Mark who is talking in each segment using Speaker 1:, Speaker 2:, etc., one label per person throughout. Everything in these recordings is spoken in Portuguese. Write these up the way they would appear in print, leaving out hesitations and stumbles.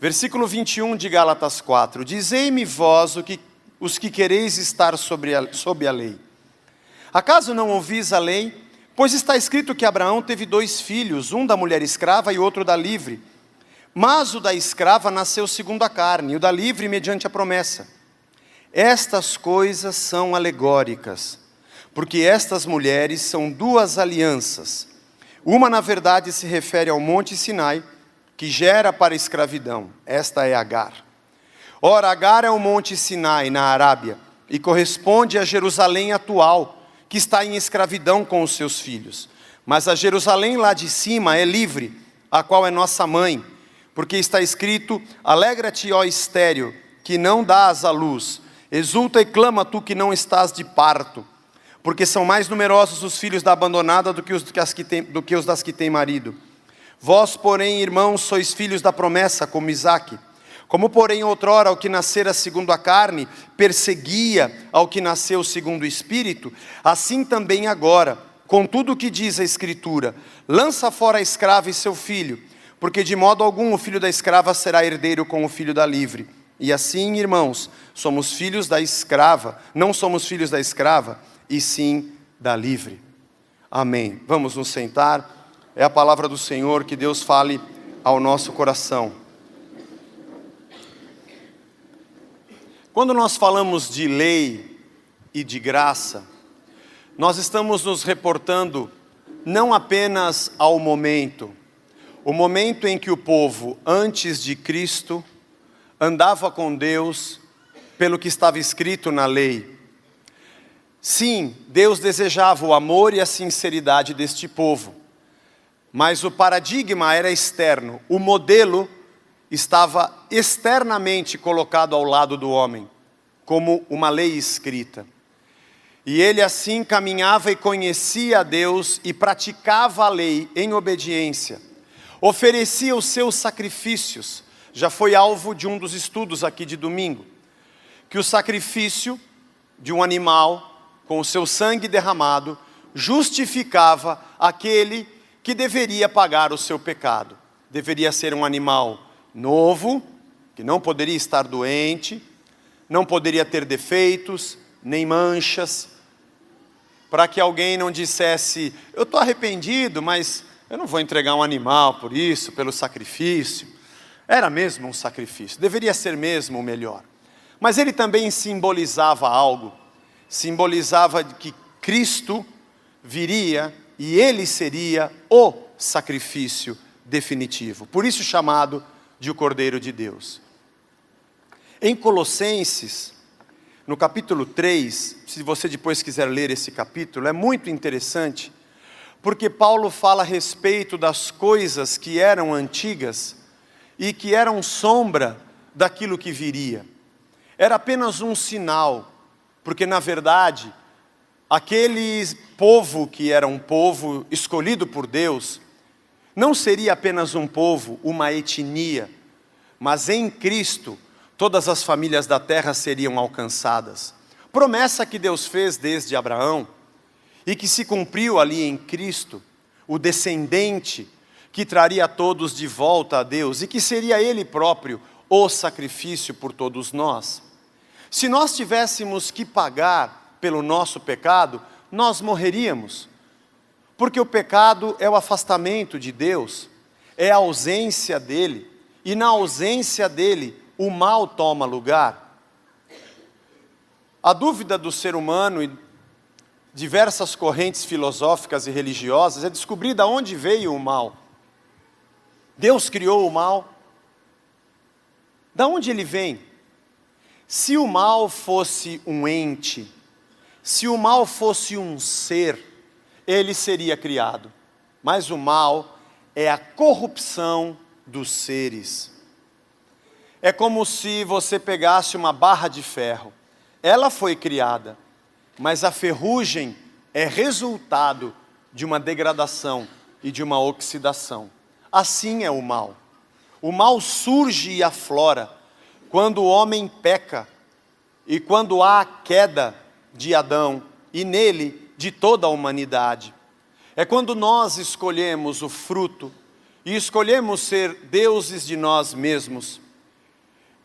Speaker 1: Versículo 21 de Gálatas 4. Dizei-me vós os que quereis estar sob a lei. Acaso não ouvis a lei? Pois está escrito que Abraão teve 2 filhos, um da mulher escrava e outro da livre. Mas o da escrava nasceu segundo a carne, e o da livre mediante a promessa. Estas coisas são alegóricas, porque estas mulheres são 2 alianças. Uma, na verdade, se refere ao monte Sinai, que gera para a escravidão. Esta é Agar. Ora, Agar é o monte Sinai, na Arábia, e corresponde a Jerusalém atual, que está em escravidão com os seus filhos. Mas a Jerusalém lá de cima é livre, a qual é nossa mãe, porque está escrito: alegra-te, ó estéril, que não dás à luz, exulta e clama tu que não estás de parto, porque são mais numerosos os filhos da abandonada do que os das que têm marido. Vós, porém, irmãos, sois filhos da promessa, como Isaque. Como, porém, outrora o que nascera segundo a carne perseguia ao que nasceu segundo o Espírito, assim também agora, com tudo o que diz a Escritura, lança fora a escrava e seu filho, porque de modo algum o filho da escrava será herdeiro com o filho da livre. E assim, irmãos, somos filhos da escrava, não somos filhos da escrava, e sim da livre. Amém. Vamos nos sentar. É a palavra do Senhor, que Deus fale ao nosso coração. Quando nós falamos de lei e de graça, nós estamos nos reportando não apenas ao momento, o momento em que o povo, antes de Cristo, andava com Deus pelo que estava escrito na lei. Sim, Deus desejava o amor e a sinceridade deste povo, mas o paradigma era externo, o modelo estava externamente colocado ao lado do homem, como uma lei escrita. E ele assim caminhava e conhecia a Deus e praticava a lei em obediência. Oferecia os seus sacrifícios. Já foi alvo de um dos estudos aqui de domingo, que o sacrifício de um animal com o seu sangue derramado justificava aquele que deveria pagar o seu pecado. Deveria ser um animal novo, que não poderia estar doente, não poderia ter defeitos, nem manchas, para que alguém não dissesse: eu estou arrependido, mas eu não vou entregar um animal por isso, pelo sacrifício. Era mesmo um sacrifício, deveria ser mesmo o melhor. Mas ele também simbolizava algo, simbolizava que Cristo viria e ele seria o sacrifício definitivo, por isso chamado de o Cordeiro de Deus. Em Colossenses, no capítulo 3, se você depois quiser ler esse capítulo, é muito interessante, porque Paulo fala a respeito das coisas que eram antigas e que eram sombra daquilo que viria. Era apenas um sinal, porque na verdade, aquele povo que era um povo escolhido por Deus, não seria apenas um povo, uma etnia, mas em Cristo, todas as famílias da terra seriam alcançadas. Promessa que Deus fez desde Abraão, e que se cumpriu ali em Cristo, o descendente que traria todos de volta a Deus, e que seria Ele próprio o sacrifício por todos nós. Se nós tivéssemos que pagar pelo nosso pecado, nós morreríamos, porque o pecado é o afastamento de Deus, é a ausência dEle, e na ausência dEle, o mal toma lugar. A dúvida do ser humano e diversas correntes filosóficas e religiosas é descobrir de onde veio o mal. Deus criou o mal. De onde ele vem? Se o mal fosse um ente, se o mal fosse um ser, ele seria criado. Mas o mal é a corrupção dos seres. É como se você pegasse uma barra de ferro. Ela foi criada, mas a ferrugem é resultado de uma degradação e de uma oxidação. Assim é o mal. O mal surge e aflora quando o homem peca e quando há a queda de Adão e nele de toda a humanidade. É quando nós escolhemos o fruto e escolhemos ser deuses de nós mesmos.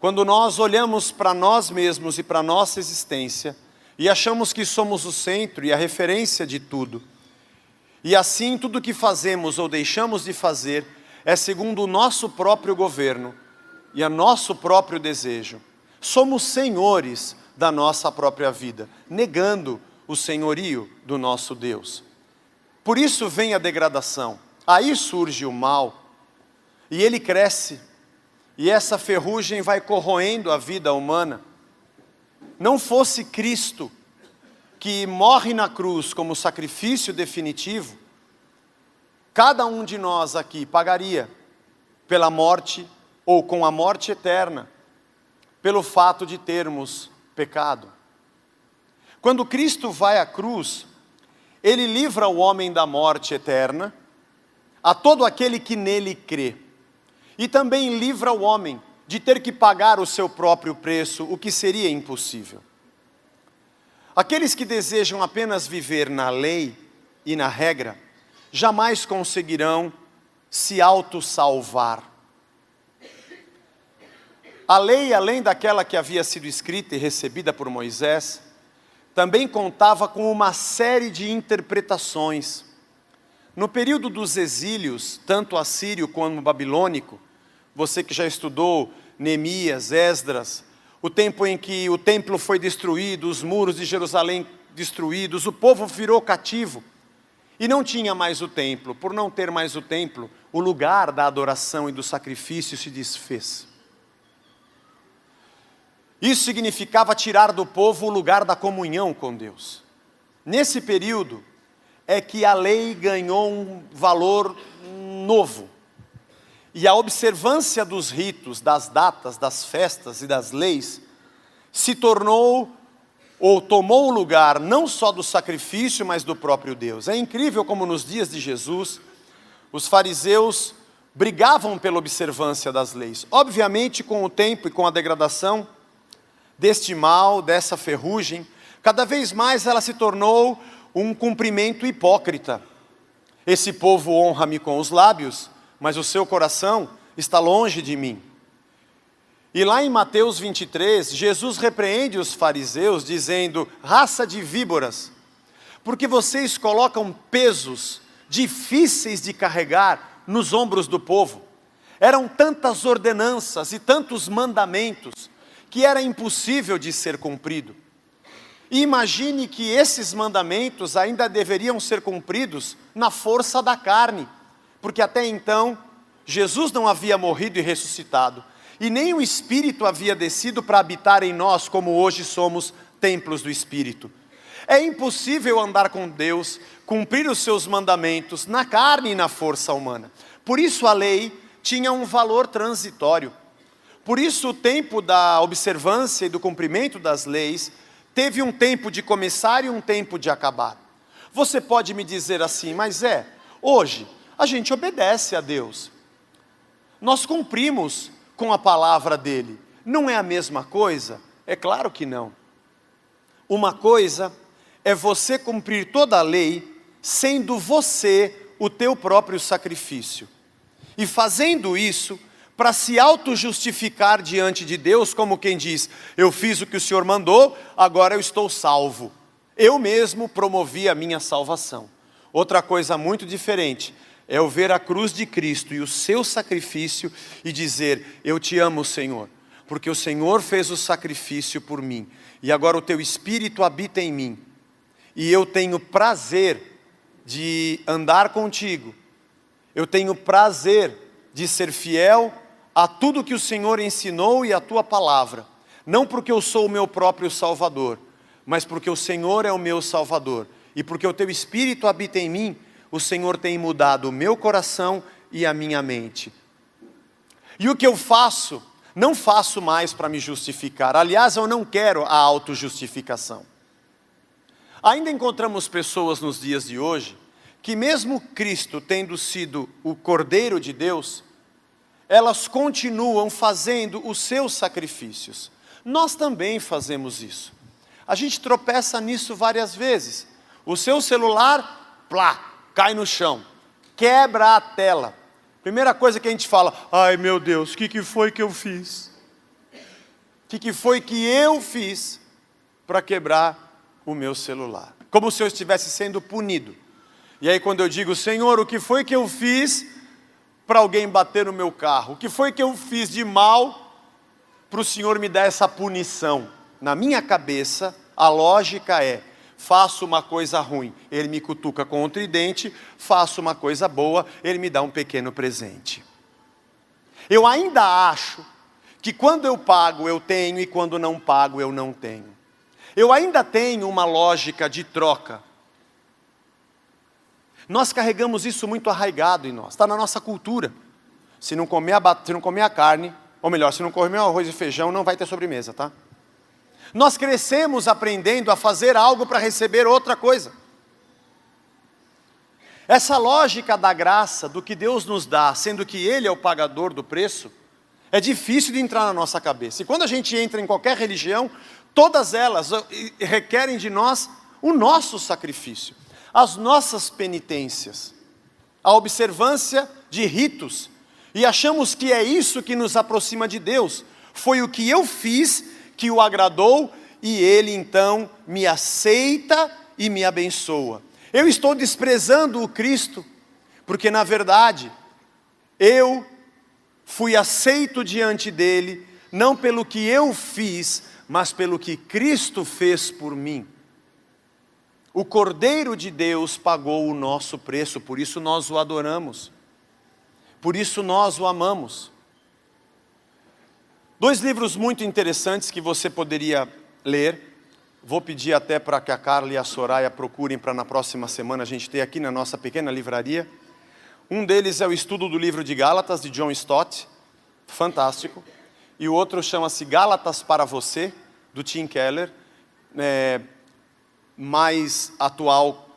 Speaker 1: Quando nós olhamos para nós mesmos e para a nossa existência e achamos que somos o centro e a referência de tudo, e assim tudo que fazemos ou deixamos de fazer é segundo o nosso próprio governo e o nosso próprio desejo. Somos senhores da nossa própria vida, negando o senhorio do nosso Deus. Por isso vem a degradação, aí surge o mal, e ele cresce, e essa ferrugem vai corroendo a vida humana. Não fosse Cristo, que morre na cruz como sacrifício definitivo, cada um de nós aqui pagaria pela morte ou com a morte eterna, pelo fato de termos pecado. Quando Cristo vai à cruz, Ele livra o homem da morte eterna, a todo aquele que nele crê, e também livra o homem de ter que pagar o seu próprio preço, o que seria impossível. Aqueles que desejam apenas viver na lei e na regra, jamais conseguirão se autossalvar. A lei, além daquela que havia sido escrita e recebida por Moisés, também contava com uma série de interpretações. No período dos exílios, tanto assírio como babilônico, você que já estudou Neemias, Esdras, o tempo em que o templo foi destruído, os muros de Jerusalém destruídos, o povo virou cativo e não tinha mais o templo. Por não ter mais o templo, o lugar da adoração e do sacrifício se desfez. Isso significava tirar do povo o lugar da comunhão com Deus. Nesse período é que a lei ganhou um valor novo. E a observância dos ritos, das datas, das festas e das leis se tornou ou tomou o lugar não só do sacrifício, mas do próprio Deus. É incrível como nos dias de Jesus, os fariseus brigavam pela observância das leis. Obviamente, com o tempo e com a degradação deste mal, dessa ferrugem, cada vez mais ela se tornou um cumprimento hipócrita. Esse povo honra-me com os lábios, mas o seu coração está longe de mim. E lá em Mateus 23, Jesus repreende os fariseus dizendo: raça de víboras, porque vocês colocam pesos difíceis de carregar nos ombros do povo. Eram tantas ordenanças e tantos mandamentos que era impossível de ser cumprido. E imagine que esses mandamentos ainda deveriam ser cumpridos na força da carne, porque até então Jesus não havia morrido e ressuscitado, e nem o Espírito havia descido para habitar em nós, como hoje somos templos do Espírito. É impossível andar com Deus, cumprir os seus mandamentos na carne e na força humana. Por isso a lei tinha um valor transitório. Por isso o tempo da observância e do cumprimento das leis teve um tempo de começar e um tempo de acabar. Você pode me dizer assim, mas hoje a gente obedece a Deus. Nós cumprimos com a palavra dele. Não é a mesma coisa? É claro que não. Uma coisa é você cumprir toda a lei, sendo você o teu próprio sacrifício. E fazendo isso, para se auto-justificar diante de Deus, como quem diz: eu fiz o que o Senhor mandou, agora eu estou salvo. Eu mesmo promovi a minha salvação. Outra coisa muito diferente é eu ver a cruz de Cristo e o seu sacrifício e dizer: eu te amo, Senhor, porque o Senhor fez o sacrifício por mim, e agora o teu Espírito habita em mim, e eu tenho prazer de andar contigo, eu tenho prazer de ser fiel a tudo que o Senhor ensinou e a tua palavra, não porque eu sou o meu próprio Salvador, mas porque o Senhor é o meu Salvador, e porque o teu Espírito habita em mim, o Senhor tem mudado o meu coração e a minha mente. E o que eu faço, não faço mais para me justificar. Aliás, eu não quero a autojustificação. Ainda encontramos pessoas nos dias de hoje, que mesmo Cristo tendo sido o Cordeiro de Deus, elas continuam fazendo os seus sacrifícios. Nós também fazemos isso. A gente tropeça nisso várias vezes. O seu celular, plá, cai no chão, quebra a tela. Primeira coisa que a gente fala: ai meu Deus, o que foi que eu fiz? que foi que eu fiz para quebrar o meu celular. Como se eu estivesse sendo punido. E aí quando eu digo, Senhor, o que foi que eu fiz para alguém bater no meu carro? O que foi que eu fiz de mal para o Senhor me dar essa punição? Na minha cabeça, a lógica é, faço uma coisa ruim, Ele me cutuca com um tridente, faço uma coisa boa, Ele me dá um pequeno presente. Eu ainda acho que quando eu pago eu tenho e quando não pago eu não tenho. Eu ainda tenho uma lógica de troca. Nós carregamos isso muito arraigado em nós, está na nossa cultura. Se não comer a carne, ou melhor, se não comer o arroz e feijão, não vai ter sobremesa, tá? Nós crescemos aprendendo a fazer algo para receber outra coisa. Essa lógica da graça, do que Deus nos dá, sendo que Ele é o pagador do preço, é difícil de entrar na nossa cabeça. E quando a gente entra em qualquer religião, todas elas requerem de nós o nosso sacrifício, as nossas penitências, a observância de ritos. E achamos que é isso que nos aproxima de Deus. Foi o que eu fiz que o agradou e Ele então me aceita e me abençoa. Eu estou desprezando o Cristo, porque na verdade, eu fui aceito diante dEle, não pelo que eu fiz, mas pelo que Cristo fez por mim. O Cordeiro de Deus pagou o nosso preço, por isso nós o adoramos, por isso nós o amamos. 2 livros muito interessantes que você poderia ler, vou pedir até para que a Carla e a Soraya procurem para na próxima semana a gente ter aqui na nossa pequena livraria. Um deles é o estudo do livro de Gálatas, de John Stott, fantástico. E o outro chama-se Gálatas para Você, do Tim Keller, mais atual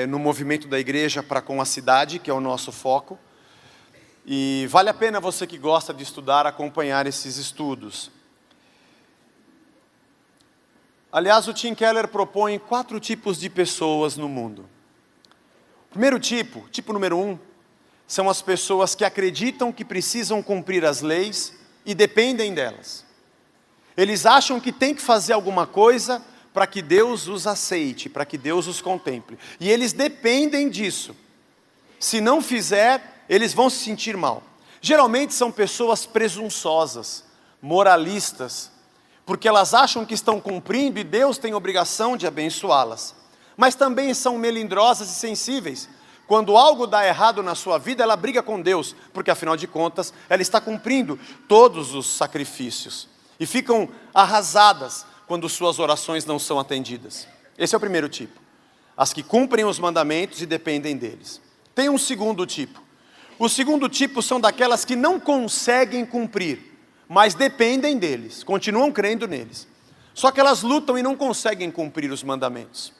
Speaker 1: no movimento da igreja para com a cidade, que é o nosso foco. E vale a pena você que gosta de estudar, acompanhar esses estudos. Aliás, o Tim Keller propõe 4 tipos de pessoas no mundo. O primeiro tipo número 1, são as pessoas que acreditam que precisam cumprir as leis e dependem delas. Eles acham que tem que fazer alguma coisa para que Deus os aceite, para que Deus os contemple. E eles dependem disso. Se não fizer, eles vão se sentir mal. Geralmente são pessoas presunçosas, moralistas, porque elas acham que estão cumprindo e Deus tem obrigação de abençoá-las. Mas também são melindrosas e sensíveis. Quando algo dá errado na sua vida, ela briga com Deus, porque afinal de contas, ela está cumprindo todos os sacrifícios. E ficam arrasadas quando suas orações não são atendidas. Esse é o primeiro tipo. As que cumprem os mandamentos e dependem deles. Tem um segundo tipo. O segundo tipo são daquelas que não conseguem cumprir, mas dependem deles, continuam crendo neles. Só que elas lutam e não conseguem cumprir os mandamentos.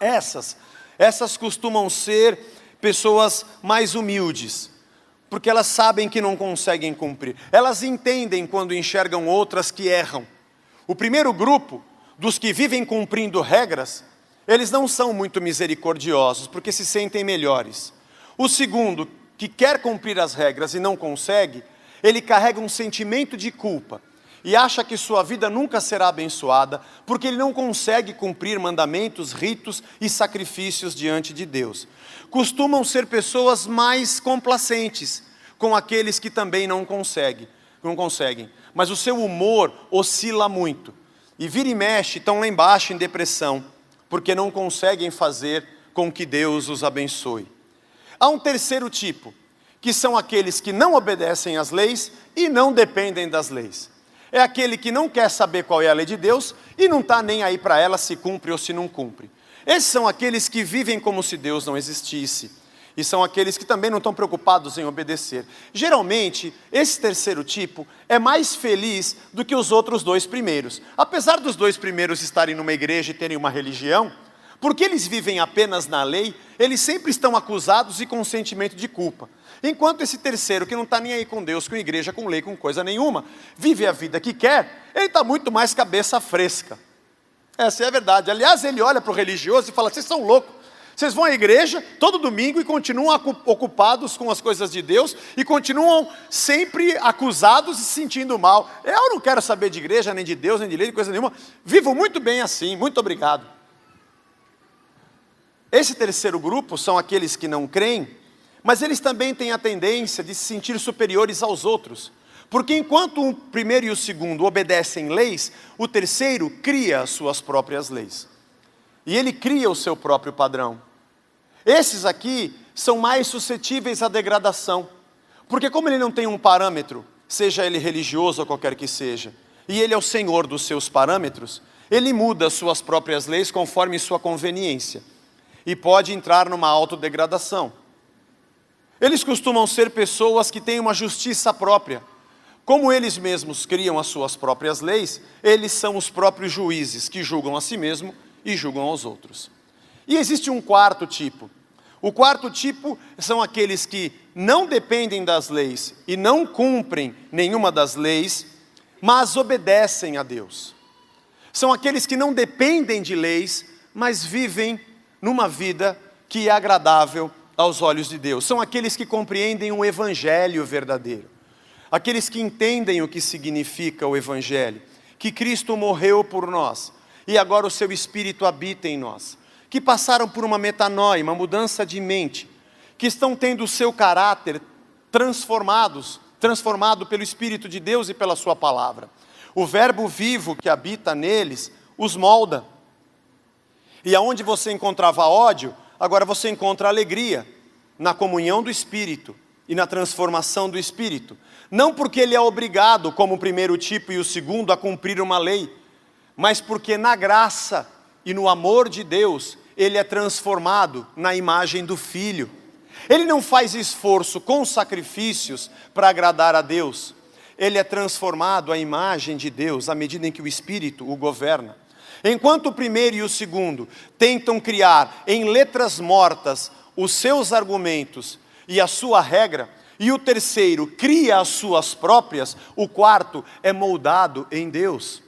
Speaker 1: Essas costumam ser pessoas mais humildes, porque elas sabem que não conseguem cumprir. Elas entendem quando enxergam outras que erram. O primeiro grupo, dos que vivem cumprindo regras, eles não são muito misericordiosos, porque se sentem melhores. O segundo, que quer cumprir as regras e não consegue, ele carrega um sentimento de culpa e acha que sua vida nunca será abençoada, porque ele não consegue cumprir mandamentos, ritos e sacrifícios diante de Deus. Costumam ser pessoas mais complacentes com aqueles que também não conseguem, mas o seu humor oscila muito, e vira e mexe, estão lá embaixo em depressão, porque não conseguem fazer com que Deus os abençoe. Há um terceiro tipo, que são aqueles que não obedecem às leis e não dependem das leis. É aquele que não quer saber qual é a lei de Deus e não está nem aí para ela se cumpre ou se não cumpre. Esses são aqueles que vivem como se Deus não existisse. E são aqueles que também não estão preocupados em obedecer. Geralmente, esse terceiro tipo é mais feliz do que os outros 2 primeiros. Apesar dos 2 primeiros estarem numa igreja e terem uma religião, porque eles vivem apenas na lei, eles sempre estão acusados e com um sentimento de culpa. Enquanto esse terceiro, que não está nem aí com Deus, com igreja, com lei, com coisa nenhuma, vive a vida que quer, ele está muito mais cabeça fresca. Essa é a verdade. Aliás, ele olha para o religioso e fala, vocês são loucos. Vocês vão à igreja todo domingo e continuam ocupados com as coisas de Deus e continuam sempre acusados e se sentindo mal. Eu não quero saber de igreja, nem de Deus, nem de lei, de coisa nenhuma. Vivo muito bem assim, muito obrigado. Esse terceiro grupo são aqueles que não creem, mas eles também têm a tendência de se sentir superiores aos outros. Porque enquanto o primeiro e o segundo obedecem leis, o terceiro cria as suas próprias leis. E ele cria o seu próprio padrão. Esses aqui são mais suscetíveis à degradação. Porque como ele não tem um parâmetro, seja ele religioso ou qualquer que seja, e ele é o senhor dos seus parâmetros, ele muda as suas próprias leis conforme sua conveniência. E pode entrar numa autodegradação. Eles costumam ser pessoas que têm uma justiça própria. Como eles mesmos criam as suas próprias leis, eles são os próprios juízes que julgam a si mesmos e julgam aos outros. E existe um quarto tipo. O quarto tipo são aqueles que não dependem das leis e não cumprem nenhuma das leis, mas obedecem a Deus. São aqueles que não dependem de leis, mas vivem numa vida que é agradável aos olhos de Deus. São aqueles que compreendem o evangelho verdadeiro. Aqueles que entendem o que significa o evangelho, que Cristo morreu por nós e agora o seu Espírito habita em nós, que passaram por uma metanoia, uma mudança de mente, que estão tendo o seu caráter transformado pelo Espírito de Deus e pela sua palavra. O verbo vivo que habita neles os molda. E aonde você encontrava ódio, agora você encontra alegria, na comunhão do Espírito e na transformação do Espírito. Não porque ele é obrigado, como o primeiro tipo e o segundo, a cumprir uma lei, mas porque na graça e no amor de Deus, ele é transformado na imagem do Filho. Ele não faz esforço com sacrifícios para agradar a Deus. Ele é transformado à imagem de Deus, à medida em que o Espírito o governa. Enquanto o primeiro e o segundo tentam criar em letras mortas os seus argumentos e a sua regra, e o terceiro cria as suas próprias, o quarto é moldado em Deus.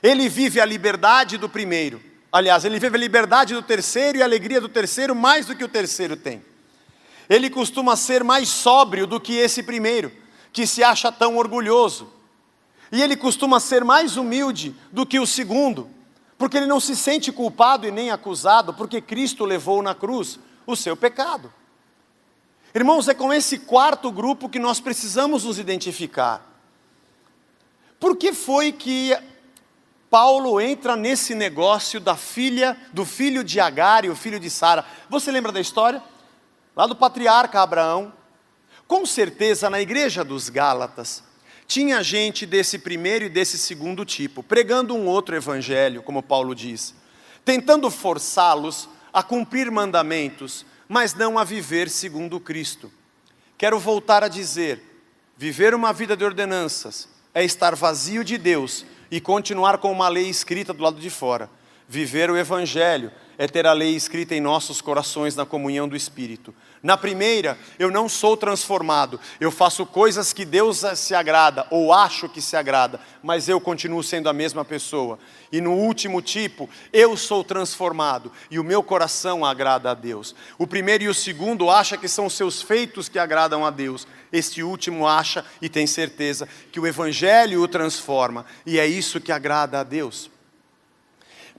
Speaker 1: Ele vive a liberdade do primeiro. Aliás, ele vive a liberdade do terceiro e a alegria do terceiro mais do que o terceiro tem. Ele costuma ser mais sóbrio do que esse primeiro, que se acha tão orgulhoso. E ele costuma ser mais humilde do que o segundo, porque ele não se sente culpado e nem acusado, porque Cristo levou na cruz o seu pecado. Irmãos, é com esse quarto grupo que nós precisamos nos identificar. Por que foi que Paulo entra nesse negócio do filho de Agar e o filho de Sara? Você lembra da história? Lá do patriarca Abraão. Com certeza na igreja dos Gálatas, tinha gente desse primeiro e desse segundo tipo, pregando um outro evangelho, como Paulo diz, tentando forçá-los a cumprir mandamentos, mas não a viver segundo Cristo. Quero voltar a dizer, viver uma vida de ordenanças é estar vazio de Deus e continuar com uma lei escrita do lado de fora. Viver o evangelho é ter a lei escrita em nossos corações na comunhão do Espírito. Na primeira, eu não sou transformado, eu faço coisas que Deus se agrada, ou acho que se agrada, mas eu continuo sendo a mesma pessoa. E no último tipo, eu sou transformado, e o meu coração agrada a Deus. O primeiro e o segundo acha que são seus feitos que agradam a Deus. Este último acha e tem certeza que o evangelho o transforma, e é isso que agrada a Deus.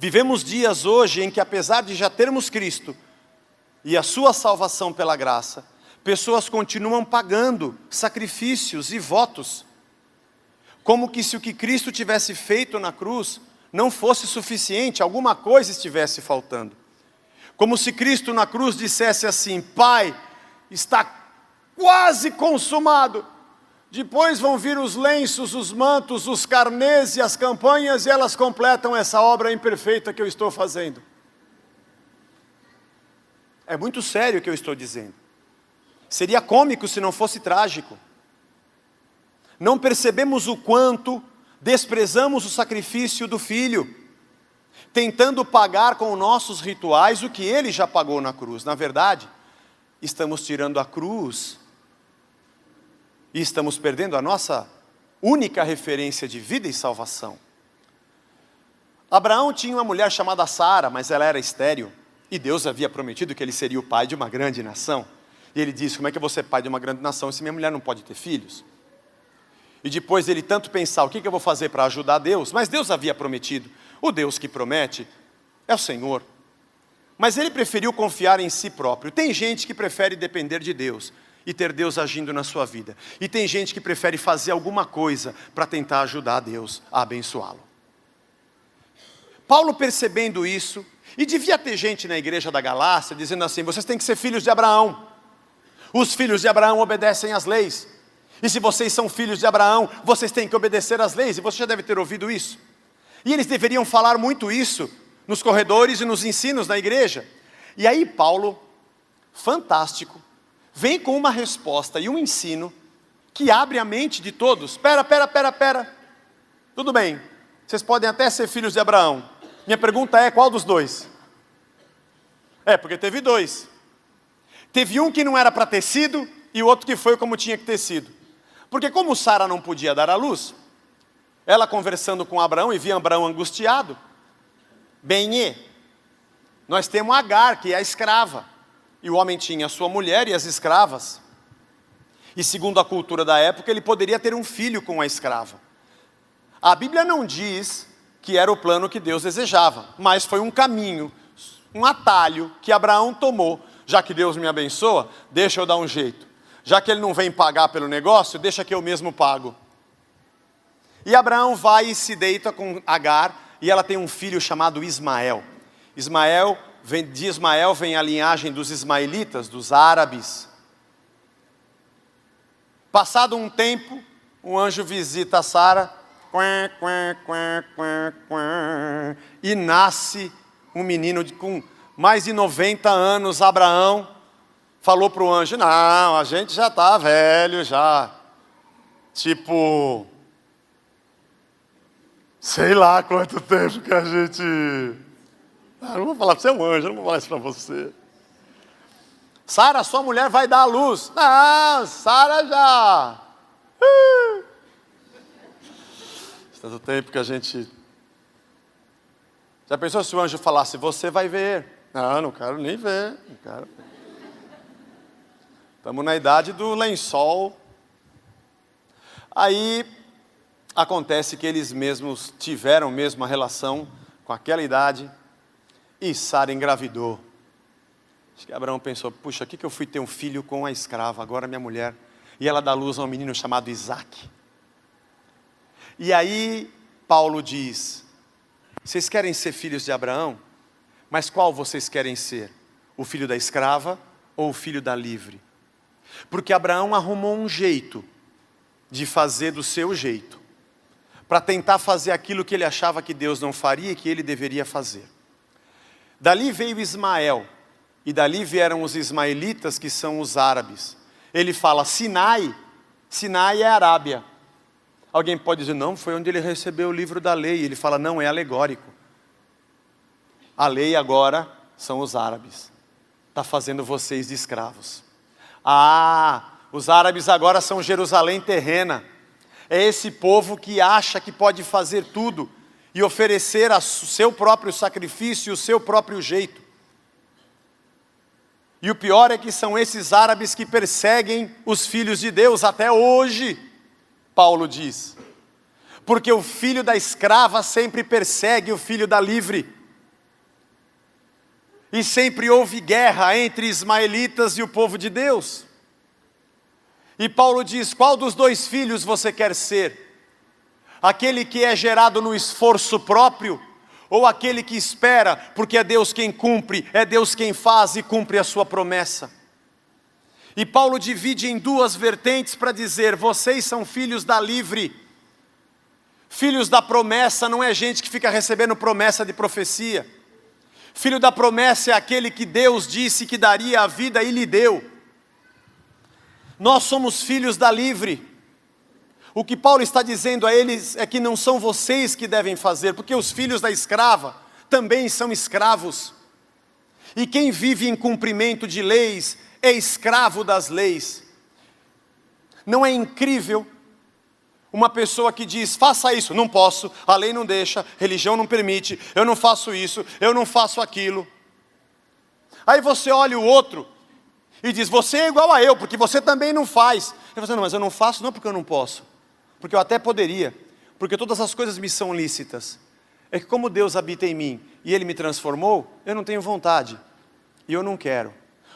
Speaker 1: Vivemos dias hoje em que, apesar de já termos Cristo e a sua salvação pela graça, pessoas continuam pagando sacrifícios e votos, como que se o que Cristo tivesse feito na cruz não fosse suficiente, alguma coisa estivesse faltando. Como se Cristo na cruz dissesse assim: Pai, está quase consumado. Depois vão vir os lenços, os mantos, os carnês e as campanhas, e elas completam essa obra imperfeita que eu estou fazendo. É muito sério o que eu estou dizendo. Seria cômico se não fosse trágico. Não percebemos o quanto desprezamos o sacrifício do Filho, tentando pagar com nossos rituais o que Ele já pagou na cruz. Na verdade, estamos tirando a cruz e estamos perdendo a nossa única referência de vida e salvação. Abraão tinha uma mulher chamada Sara, mas ela era estéril. E Deus havia prometido que ele seria o pai de uma grande nação. E ele disse, como é que eu vou ser pai de uma grande nação se minha mulher não pode ter filhos? E depois ele tanto pensar, o que eu vou fazer para ajudar Deus? Mas Deus havia prometido. O Deus que promete é o Senhor. Mas ele preferiu confiar em si próprio. Tem gente que prefere depender de Deus e ter Deus agindo na sua vida. E tem gente que prefere fazer alguma coisa para tentar ajudar a Deus a abençoá-lo. Paulo percebendo isso, e devia ter gente na igreja da Galácia dizendo assim, vocês têm que ser filhos de Abraão. Os filhos de Abraão obedecem às leis. E se vocês são filhos de Abraão, vocês têm que obedecer às leis. E você já deve ter ouvido isso. E eles deveriam falar muito isso nos corredores e nos ensinos da igreja. E aí Paulo, fantástico, vem com uma resposta e um ensino que abre a mente de todos. Pera. Tudo bem, vocês podem até ser filhos de Abraão. Minha pergunta é, qual dos dois? Porque teve dois. Teve um que não era para ter sido e o outro que foi como tinha que ter sido. Porque como Sara não podia dar à luz, ela conversando com Abraão e via Abraão angustiado, nós temos Agar, que é a escrava, e o homem tinha a sua mulher e as escravas, e segundo a cultura da época, ele poderia ter um filho com a escrava. A Bíblia não diz que era o plano que Deus desejava, mas foi um caminho, um atalho que Abraão tomou. Já que Deus me abençoa, deixa eu dar um jeito. Já que ele não vem pagar pelo negócio, deixa que eu mesmo pago. E Abraão vai e se deita com Agar, e ela tem um filho chamado Ismael. De Ismael vem a linhagem dos ismaelitas, dos árabes. Passado um tempo, um anjo visita Sara, e nasce um menino com mais de 90 anos. Abraão falou para o anjo, não, a gente já está velho já. Tipo, sei lá quanto tempo que a gente... não vou falar para você, é um anjo, não vou falar isso para você. Sara, sua mulher vai dar à luz. Não, Sara já... Tanto tempo que a gente... Já pensou se o anjo falasse, você vai ver? Não quero nem ver. Estamos na idade do lençol. Aí, acontece que eles mesmos tiveram mesmo a relação com aquela idade, e Sara engravidou. Acho que Abraão pensou, puxa, que eu fui ter um filho com a escrava, agora minha mulher, e ela dá luz a um menino chamado Isaque. E aí, Paulo diz, vocês querem ser filhos de Abraão? Mas qual vocês querem ser? O filho da escrava ou o filho da livre? Porque Abraão arrumou um jeito de fazer do seu jeito, para tentar fazer aquilo que ele achava que Deus não faria e que ele deveria fazer. Dali veio Ismael, e dali vieram os ismaelitas, que são os árabes. Ele fala Sinai é a Arábia. Alguém pode dizer, não, foi onde ele recebeu o livro da lei. Ele fala, não, é alegórico. A lei agora são os árabes. Está fazendo vocês de escravos. Os árabes agora são Jerusalém terrena. É esse povo que acha que pode fazer tudo e oferecer o seu próprio sacrifício e o seu próprio jeito. E o pior é que são esses árabes que perseguem os filhos de Deus até hoje, Paulo diz. Porque o filho da escrava sempre persegue o filho da livre. E sempre houve guerra entre ismaelitas e o povo de Deus. E Paulo diz, qual dos dois filhos você quer ser? Aquele que é gerado no esforço próprio? Ou aquele que espera, porque é Deus quem cumpre, é Deus quem faz e cumpre a sua promessa? E Paulo divide em duas vertentes para dizer, vocês são filhos da livre. Filhos da promessa não é gente que fica recebendo promessa de profecia. Filho da promessa é aquele que Deus disse que daria a vida e lhe deu. Nós somos filhos da livre. O que Paulo está dizendo a eles é que não são vocês que devem fazer, porque os filhos da escrava também são escravos. E quem vive em cumprimento de leis é escravo das leis. Não é incrível uma pessoa que diz, faça isso, não posso, a lei não deixa, religião não permite, eu não faço isso, eu não faço aquilo. Aí você olha o outro e diz, você é igual a eu, porque você também não faz. Eu falo, não, mas eu não faço não porque eu não posso, porque eu até poderia, porque todas as coisas me são lícitas. É que como Deus habita em mim e Ele me transformou, eu não tenho vontade e eu não quero.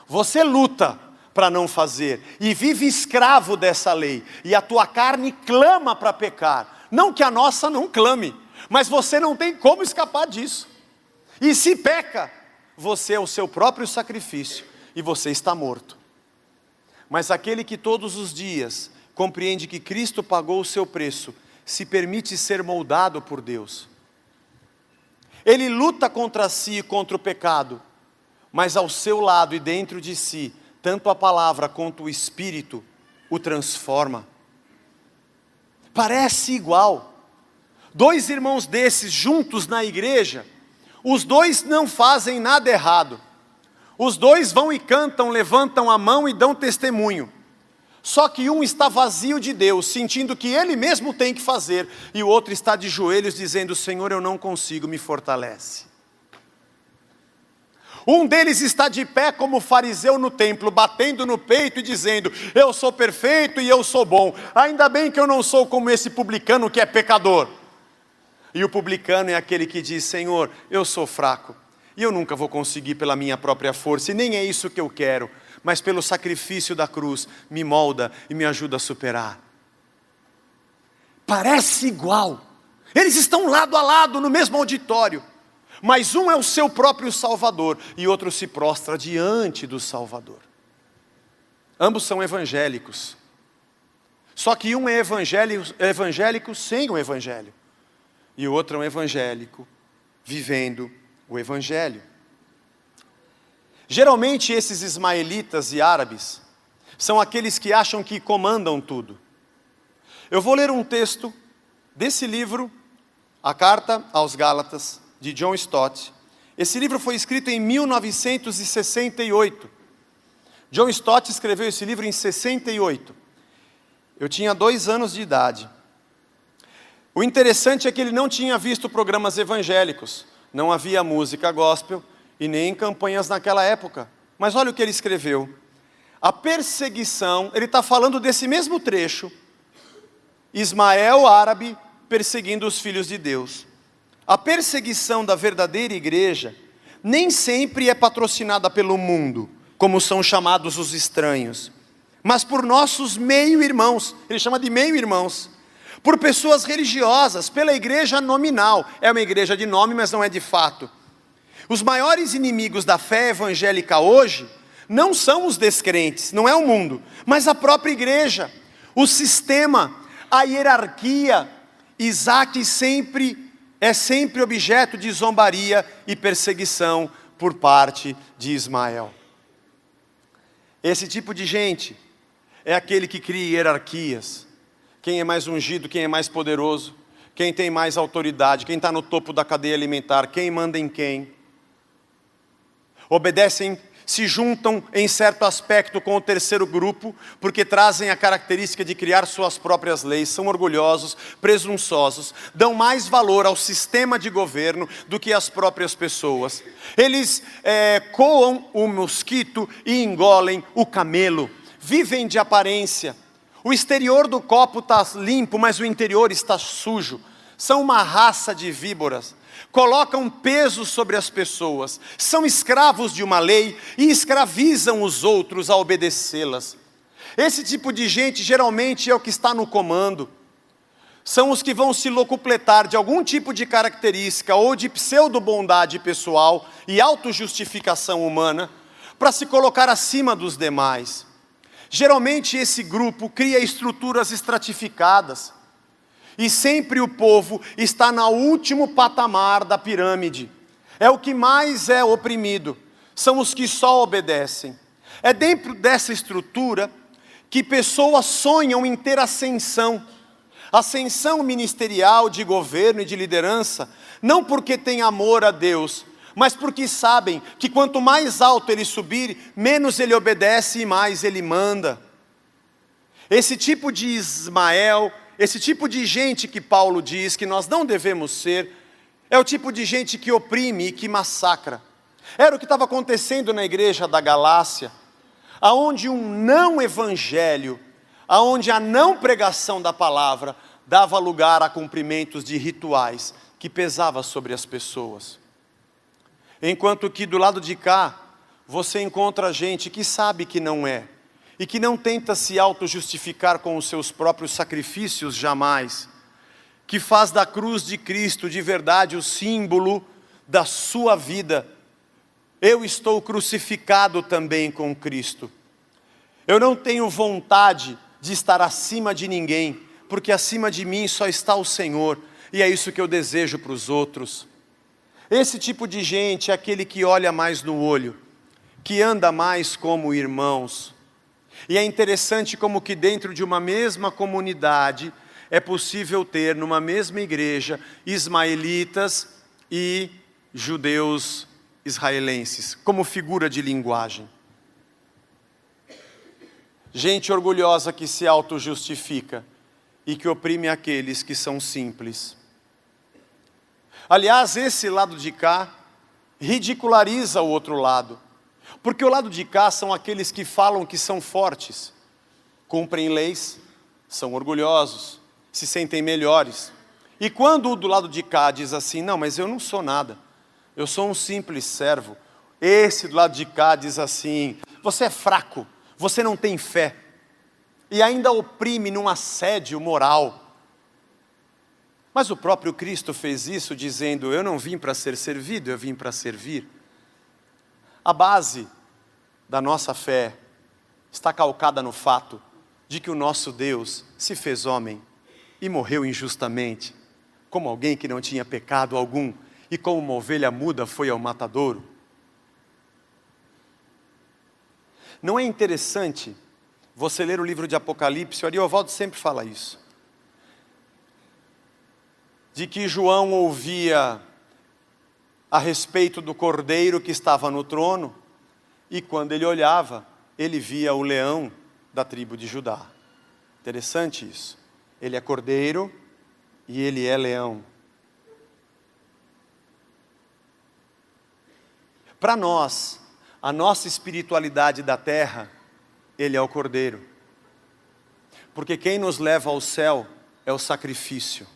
Speaker 1: Você luta para não fazer e vive escravo dessa lei, e a tua carne clama para pecar. Não que a nossa não clame, mas você não tem como escapar disso. E se peca, você é o seu próprio sacrifício e você está morto. Mas aquele que todos os dias compreende que Cristo pagou o seu preço, se permite ser moldado por Deus. Ele luta contra si e contra o pecado, mas ao seu lado e dentro de si, tanto a palavra quanto o Espírito o transforma. Parece igual. Dois irmãos desses juntos na igreja, os dois não fazem nada errado. Os dois vão e cantam, levantam a mão e dão testemunho. Só que um está vazio de Deus, sentindo que ele mesmo tem que fazer, e o outro está de joelhos dizendo, Senhor, eu não consigo, me fortalece. Um deles está de pé como fariseu no templo, batendo no peito e dizendo, eu sou perfeito e eu sou bom, ainda bem que eu não sou como esse publicano que é pecador. E o publicano é aquele que diz, Senhor, eu sou fraco, e eu nunca vou conseguir pela minha própria força, e nem é isso que eu quero, mas pelo sacrifício da cruz, me molda e me ajuda a superar. Parece igual, eles estão lado a lado no mesmo auditório, mas um é o seu próprio Salvador, e outro se prostra diante do Salvador. Ambos são evangélicos, só que um é evangélico sem o Evangelho, e o outro é um evangélico vivendo o Evangelho. Geralmente esses ismaelitas e árabes são aqueles que acham que comandam tudo. Eu vou ler um texto desse livro, A Carta aos Gálatas, de John Stott. Esse livro foi escrito em 1968. John Stott escreveu esse livro em 68. Eu tinha 2 anos de idade. O interessante é que ele não tinha visto programas evangélicos, não havia música gospel e nem campanhas naquela época. Mas olha o que ele escreveu. A perseguição, ele está falando desse mesmo trecho, Ismael árabe perseguindo os filhos de Deus. A perseguição da verdadeira igreja nem sempre é patrocinada pelo mundo, como são chamados os estranhos, mas por nossos meio-irmãos, ele chama de meio-irmãos, por pessoas religiosas, pela igreja nominal, é uma igreja de nome, mas não é de fato. Os maiores inimigos da fé evangélica hoje, não são os descrentes, não é o mundo, mas a própria igreja, o sistema, a hierarquia. Isaac é sempre objeto de zombaria e perseguição por parte de Ismael. Esse tipo de gente é aquele que cria hierarquias. Quem é mais ungido, quem é mais poderoso, quem tem mais autoridade, quem está no topo da cadeia alimentar, quem manda em quem. Obedecem, se juntam em certo aspecto com o terceiro grupo, porque trazem a característica de criar suas próprias leis, são orgulhosos, presunçosos, dão mais valor ao sistema de governo do que às próprias pessoas. Eles coam o mosquito e engolem o camelo, vivem de aparência. O exterior do copo está limpo, mas o interior está sujo. São uma raça de víboras. Colocam peso sobre as pessoas. São escravos de uma lei e escravizam os outros a obedecê-las. Esse tipo de gente geralmente é o que está no comando. São os que vão se locupletar de algum tipo de característica ou de pseudo-bondade pessoal e autojustificação humana para se colocar acima dos demais. Geralmente esse grupo cria estruturas estratificadas e sempre o povo está no último patamar da pirâmide. É o que mais é oprimido, são os que só obedecem. É dentro dessa estrutura que pessoas sonham em ter ascensão ministerial, de governo e de liderança, não porque têm amor a Deus, mas porque sabem que quanto mais alto ele subir, menos ele obedece e mais ele manda. Esse tipo de Ismael, esse tipo de gente que Paulo diz que nós não devemos ser, é o tipo de gente que oprime e que massacra. Era o que estava acontecendo na igreja da Galácia, aonde um não evangelho, aonde a não pregação da palavra dava lugar a cumprimentos de rituais que pesava sobre as pessoas. Enquanto que do lado de cá, você encontra gente que sabe que não é, e que não tenta se auto-justificar com os seus próprios sacrifícios jamais, que faz da cruz de Cristo de verdade o símbolo da sua vida. Eu estou crucificado também com Cristo. Eu não tenho vontade de estar acima de ninguém, porque acima de mim só está o Senhor, e é isso que eu desejo para os outros. Esse tipo de gente é aquele que olha mais no olho, que anda mais como irmãos. E é interessante como que dentro de uma mesma comunidade é possível ter numa mesma igreja ismaelitas e judeus israelenses, como figura de linguagem. Gente orgulhosa que se auto-justifica e que oprime aqueles que são simples. Aliás, esse lado de cá ridiculariza o outro lado, porque o lado de cá são aqueles que falam que são fortes, cumprem leis, são orgulhosos, se sentem melhores. E quando o do lado de cá diz assim, não, mas eu não sou nada, eu sou um simples servo, esse do lado de cá diz assim, você é fraco, você não tem fé, e ainda oprime num assédio moral. Mas o próprio Cristo fez isso dizendo, eu não vim para ser servido, eu vim para servir. A base da nossa fé está calcada no fato de que o nosso Deus se fez homem e morreu injustamente, como alguém que não tinha pecado algum, e como uma ovelha muda foi ao matadouro. Não é interessante você ler o livro de Apocalipse? O Ariovaldo sempre fala isso. De que João ouvia a respeito do cordeiro que estava no trono, e quando ele olhava, ele via o leão da tribo de Judá. Interessante isso. Ele é cordeiro e ele é leão. Para nós, a nossa espiritualidade da terra, ele é o cordeiro. Porque quem nos leva ao céu é o sacrifício.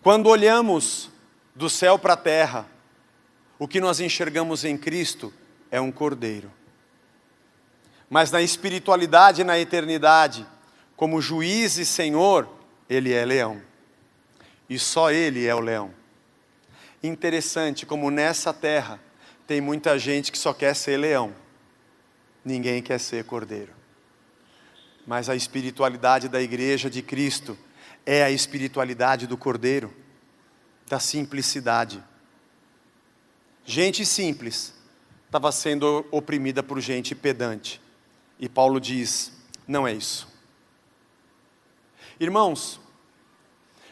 Speaker 1: Quando olhamos do céu para a terra, o que nós enxergamos em Cristo é um cordeiro. Mas na espiritualidade e na eternidade, como juiz e senhor, ele é leão. E só ele é o leão. Interessante como nessa terra tem muita gente que só quer ser leão. Ninguém quer ser cordeiro. Mas a espiritualidade da igreja de Cristo é a espiritualidade do cordeiro, da simplicidade. Gente simples estava sendo oprimida por gente pedante. E Paulo diz, não é isso. Irmãos,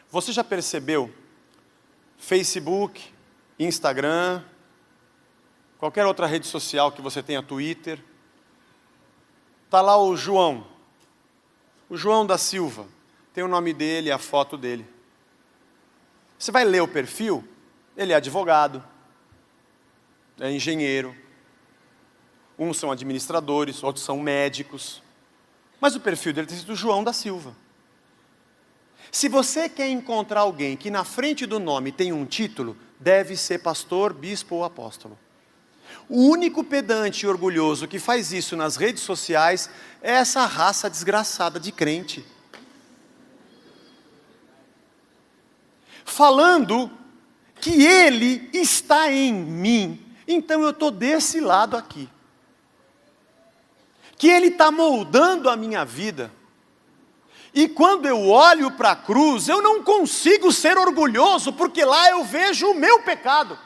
Speaker 1: você já percebeu? Facebook, Instagram, qualquer outra rede social que você tenha, Twitter, está lá o João da Silva, tem o nome dele, a foto dele. Você vai ler o perfil, ele é advogado, é engenheiro, uns são administradores, outros são médicos, mas o perfil dele tem sido João da Silva. Se você quer encontrar alguém que na frente do nome tem um título, deve ser pastor, bispo ou apóstolo. O único pedante e orgulhoso que faz isso nas redes sociais é essa raça desgraçada de crente. Falando que ele está em mim, então eu estou desse lado aqui. Que ele está moldando a minha vida. E quando eu olho para a cruz, eu não consigo ser orgulhoso, porque lá eu vejo o meu pecado.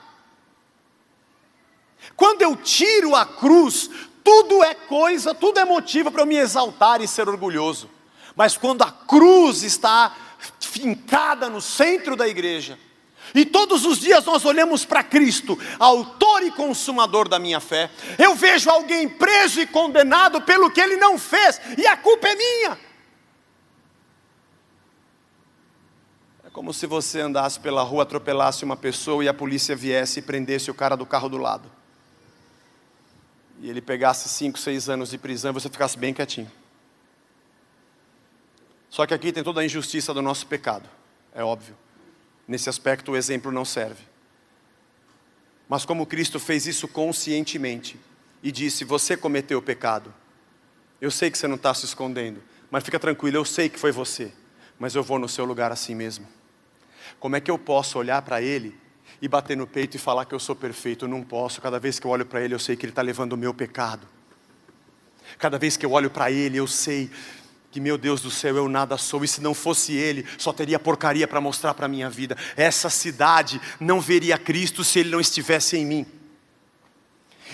Speaker 1: Quando eu tiro a cruz, tudo é motivo para eu me exaltar e ser orgulhoso. Mas quando a cruz está fincada no centro da igreja, e todos os dias nós olhamos para Cristo, autor e consumador da minha fé, eu vejo alguém preso e condenado pelo que ele não fez, e a culpa é minha. É como se você andasse pela rua, atropelasse uma pessoa e a polícia viesse e prendesse o cara do carro do lado. E ele pegasse 5, 6 anos de prisão e você ficasse bem quietinho. Só que aqui tem toda a injustiça do nosso pecado, é óbvio. Nesse aspecto o exemplo não serve. Mas como Cristo fez isso conscientemente e disse, você cometeu o pecado. Eu sei que você não está se escondendo, mas fica tranquilo, eu sei que foi você. Mas eu vou no seu lugar assim mesmo. Como é que eu posso olhar para Ele e bater no peito e falar que eu sou perfeito? Eu não posso. Cada vez que eu olho para Ele, eu sei que Ele está levando o meu pecado. Cada vez que eu olho para Ele, eu sei que, meu Deus do céu, eu nada sou. E se não fosse Ele, só teria porcaria para mostrar para a minha vida. Essa cidade não veria Cristo se Ele não estivesse em mim.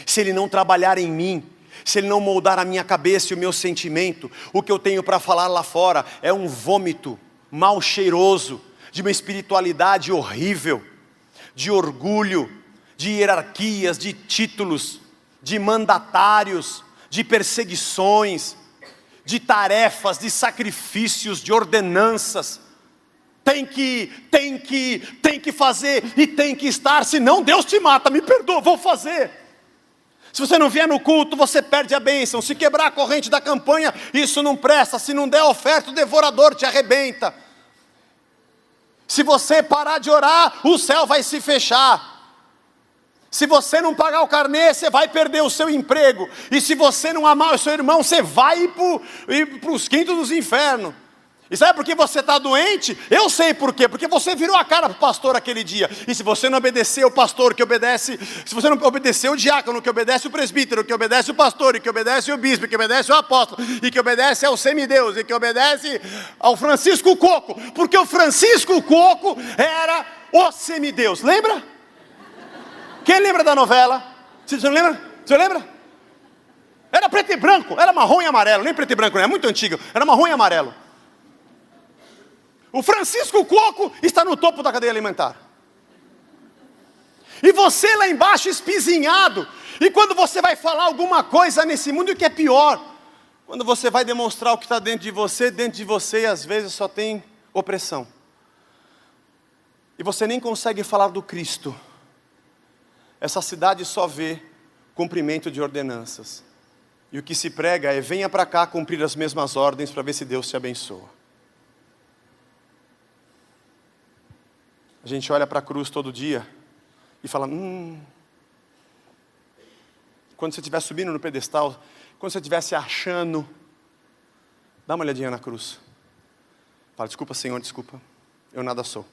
Speaker 1: Se Ele não trabalhar em mim. Se Ele não moldar a minha cabeça e o meu sentimento. O que eu tenho para falar lá fora é um vômito mal cheiroso, de uma espiritualidade horrível, de orgulho, de hierarquias, de títulos, de mandatários, de perseguições, de tarefas, de sacrifícios, de ordenanças. Tem que fazer e tem que estar, senão Deus te mata. Me perdoa, vou fazer. Se você não vier no culto, você perde a bênção. Se quebrar a corrente da campanha, isso não presta. Se não der oferta, o devorador te arrebenta. Se você parar de orar, o céu vai se fechar. Se você não pagar o carnê, você vai perder o seu emprego. E se você não amar o seu irmão, você vai ir para os quintos dos infernos. E sabe por que você está doente? Eu sei por quê. Porque você virou a cara para o pastor aquele dia. E se você não obedecer o pastor que obedece, se você não obedecer o diácono que obedece o presbítero, que obedece o pastor, e que obedece o bispo, que obedece o apóstolo, e que obedece ao semideus, e que obedece ao Francisco Coco. Porque o Francisco Coco era o semideus. Lembra? Quem lembra da novela? Você não lembra? Você lembra? Era preto e branco, era marrom e amarelo. Nem preto e branco, não é muito antigo. Era marrom e amarelo. O Francisco Coco está no topo da cadeia alimentar. E você lá embaixo espizinhado. E quando você vai falar alguma coisa nesse mundo, o que é pior? Quando você vai demonstrar o que está dentro de você às vezes só tem opressão. E você nem consegue falar do Cristo. Essa cidade só vê cumprimento de ordenanças. E o que se prega é, venha para cá cumprir as mesmas ordens para ver se Deus te abençoa. A gente olha para a cruz todo dia e fala, quando você estiver subindo no pedestal, quando você estiver se achando, dá uma olhadinha na cruz. Fala, desculpa Senhor, desculpa, eu nada sou.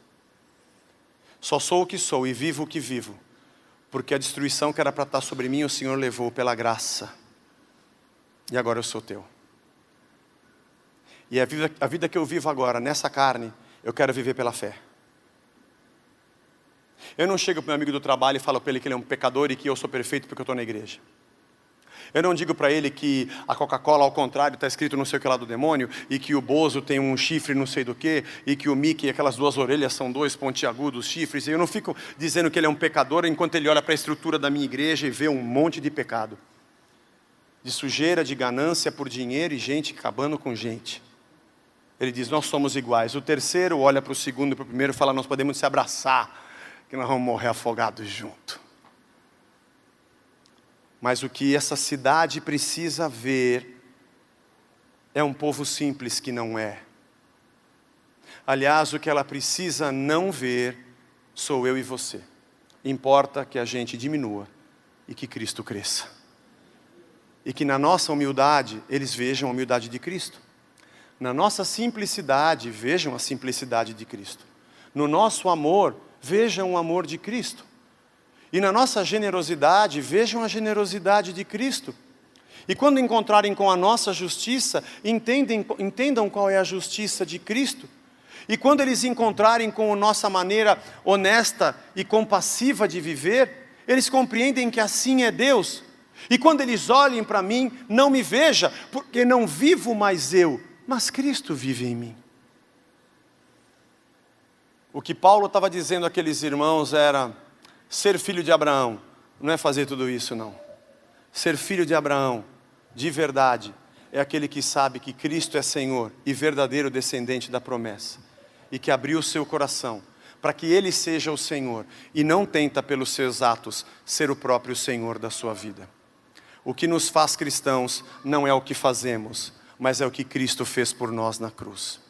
Speaker 1: Só sou o que sou e vivo o que vivo, porque a destruição que era para estar sobre mim, o Senhor levou pela graça. E agora eu sou teu. E a vida que eu vivo agora, nessa carne, eu quero viver pela fé. Eu não chego para o meu amigo do trabalho e falo para ele que ele é um pecador e que eu sou perfeito porque eu estou na igreja. Eu não digo para ele que a Coca-Cola, ao contrário, está escrito não sei o que lá do demônio, e que o Bozo tem um chifre não sei do que, e que o Mickey, aquelas 2 orelhas são 2 pontiagudos chifres. Eu não fico dizendo que ele é um pecador enquanto ele olha para a estrutura da minha igreja e vê um monte de pecado. De sujeira, de ganância por dinheiro e gente acabando com gente. Ele diz, nós somos iguais. O terceiro olha para o segundo e para o primeiro e fala, nós podemos se abraçar, que nós vamos morrer afogados junto. Mas o que essa cidade precisa ver é um povo simples que não é. Aliás, o que ela precisa não ver sou eu e você. Importa que a gente diminua e que Cristo cresça. E que na nossa humildade, eles vejam a humildade de Cristo. Na nossa simplicidade, vejam a simplicidade de Cristo. No nosso amor, vejam o amor de Cristo. E na nossa generosidade, vejam a generosidade de Cristo. E quando encontrarem com a nossa justiça, entendam qual é a justiça de Cristo. E quando eles encontrarem com a nossa maneira honesta e compassiva de viver, eles compreendem que assim é Deus. E quando eles olhem para mim, não me veja, porque não vivo mais eu, mas Cristo vive em mim. O que Paulo estava dizendo àqueles irmãos era, ser filho de Abraão, não é fazer tudo isso não. Ser filho de Abraão, de verdade, é aquele que sabe que Cristo é Senhor e verdadeiro descendente da promessa. e que abriu o seu coração para que Ele seja o Senhor e não tenta pelos seus atos ser o próprio Senhor da sua vida. O que nos faz cristãos não é o que fazemos, mas é o que Cristo fez por nós na cruz.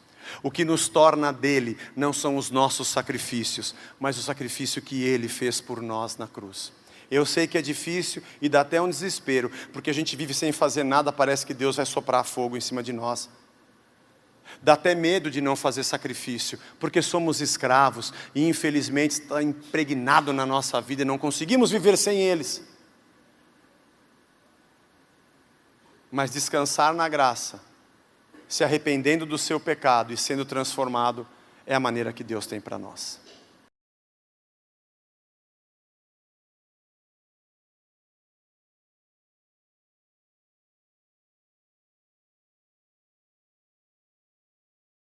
Speaker 1: O que nos torna dele não são os nossos sacrifícios, mas o sacrifício que Ele fez por nós na cruz. Eu sei que é difícil e dá até um desespero, porque a gente vive sem fazer nada, parece que Deus vai soprar fogo em cima de nós. Dá até medo de não fazer sacrifício, porque somos escravos e infelizmente está impregnado na nossa vida e não conseguimos viver sem eles. Mas descansar na graça, se arrependendo do seu pecado e sendo transformado, é a maneira que Deus tem para nós.